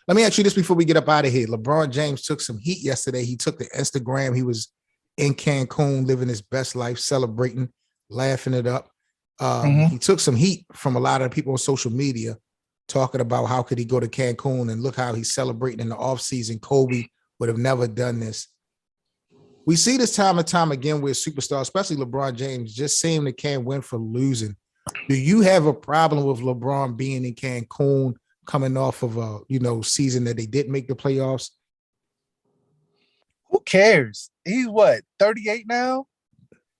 Let me ask you this before we get up out of here. LeBron James took some heat yesterday. He took the Instagram. He was in Cancun, living his best life, celebrating, laughing it up. He took some heat from a lot of people on social media talking about how could he go to Cancun and look how he's celebrating in the offseason. Kobe would have never done this. We see this time and time again with superstars, especially LeBron James, just seem they can't win for losing. Do you have a problem with LeBron being in Cancun coming off of a season that they didn't make the playoffs? Who cares? He's what, 38 now?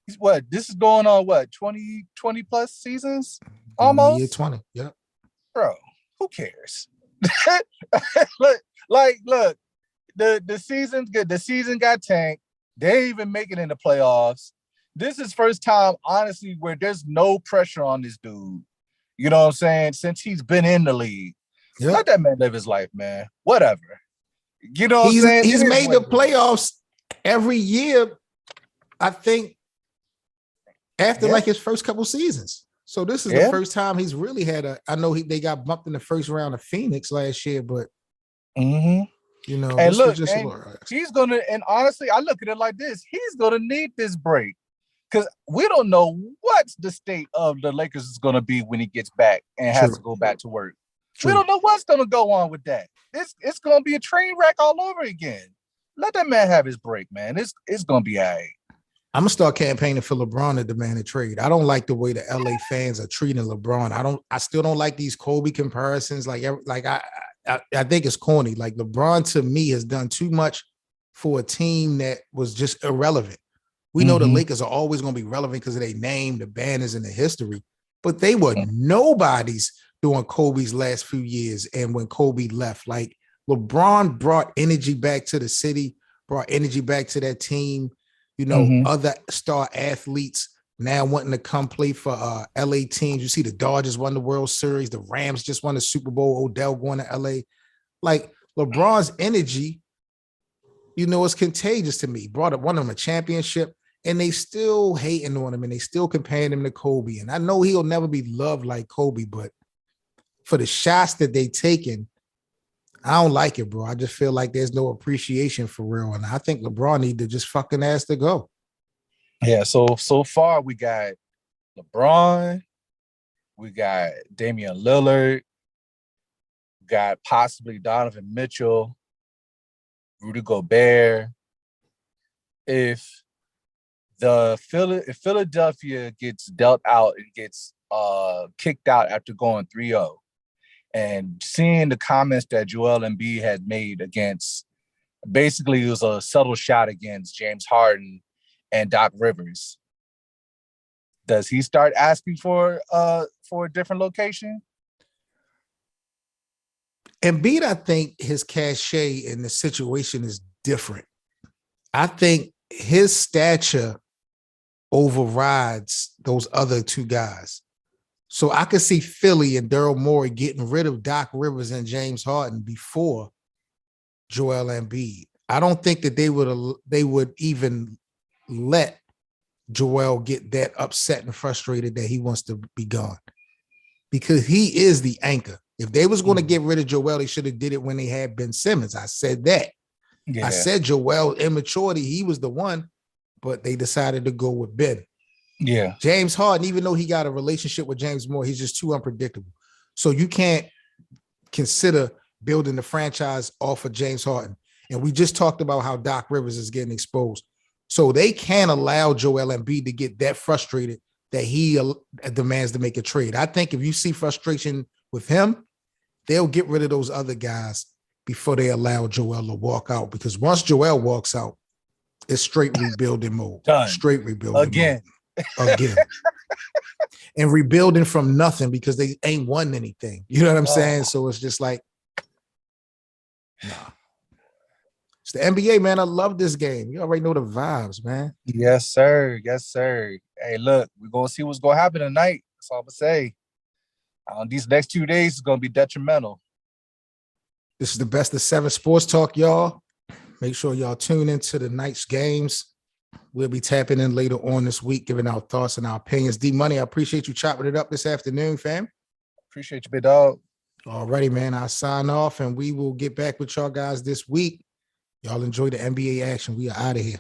He's what? This is going on what, 20 plus seasons? Almost? Year 20, yeah. Bro, who cares? look, the season's good. The season got tanked. They ain't even make it in the playoffs. This is first time, honestly, where there's no pressure on this dude. You know what I'm saying? Since he's been in the league. Yep. Let that man live his life, man. Whatever. You know what I'm saying? He's made the playoffs every year, I think, after like his first couple seasons. So this is the first time he's really had I know they got bumped in the first round of Phoenix last year, but and look, he's gonna, and honestly, I look at it like this: he's gonna need this break because we don't know what the state of the Lakers is gonna be when he gets back and has to go back to work. We don't know what's gonna go on with that. It's gonna be a train wreck all over again. Let that man have his break, man. It's gonna be all right. I'm gonna start campaigning for LeBron to demand a trade. I don't like the way the LA fans are treating LeBron. I still don't like these Kobe comparisons. I think it's corny. Like LeBron to me has done too much for a team that was just irrelevant. We know the Lakers are always going to be relevant because of their name, the banners, and the history, but they were nobodies during Kobe's last few years. And when Kobe left, like LeBron brought energy back to the city, brought energy back to that team. Other star athletes now wanting to come play for LA teams. You see the Dodgers won the World Series. The Rams just won the Super Bowl. Odell going to LA. Like LeBron's energy, it's contagious to me. Won him a championship, and they still hating on him, and they still comparing him to Kobe. And I know he'll never be loved like Kobe, but for the shots that they taken, I don't like it, bro. I just feel like there's no appreciation for real. And I think LeBron need to just fucking ask to go. Yeah, so far we got LeBron, we got Damian Lillard, we got possibly Donovan Mitchell, Rudy Gobert. If Philadelphia gets dealt out and gets kicked out after going 3-0, and seeing the comments that Joel Embiid had made against, basically it was a subtle shot against James Harden and Doc Rivers, does he start asking for a different location? Embiid, I think his cachet in the situation is different. I think his stature overrides those other two guys. So I could see Philly and Daryl Morey getting rid of Doc Rivers and James Harden before Joel Embiid. I don't think that they would even let Joel get that upset and frustrated that he wants to be gone, because he is the anchor. If they was going to get rid of Joel, they should have did it when they had Ben Simmons. I said that. Yeah. I said Joel immaturity, he was the one, but they decided to go with Ben. Yeah. James Harden, even though he got a relationship with James Moore, he's just too unpredictable. So you can't consider building the franchise off of James Harden. And we just talked about how Doc Rivers is getting exposed. So they can't allow Joel Embiid to get that frustrated that he demands to make a trade. I think if you see frustration with him, they'll get rid of those other guys before they allow Joel to walk out. Because once Joel walks out, it's straight rebuilding mode. Done. Straight rebuilding mode. Again. And rebuilding from nothing because they ain't won anything. You know what I'm saying? So it's just like, nah. It's the NBA, man. I love this game. You already know the vibes, man. Yes, sir. Yes, sir. Hey, look, we're going to see what's going to happen tonight. That's all I'm going to say. These next 2 days is going to be detrimental. This is the best of 7 Sports Talk, y'all. Make sure y'all tune into the night's games. We'll be tapping in later on this week, giving our thoughts and our opinions. D-Money, I appreciate you chopping it up this afternoon, fam. Appreciate you, big dog. Alrighty, man. I sign off and we will get back with y'all guys this week. Y'all enjoy the NBA action. We are out of here.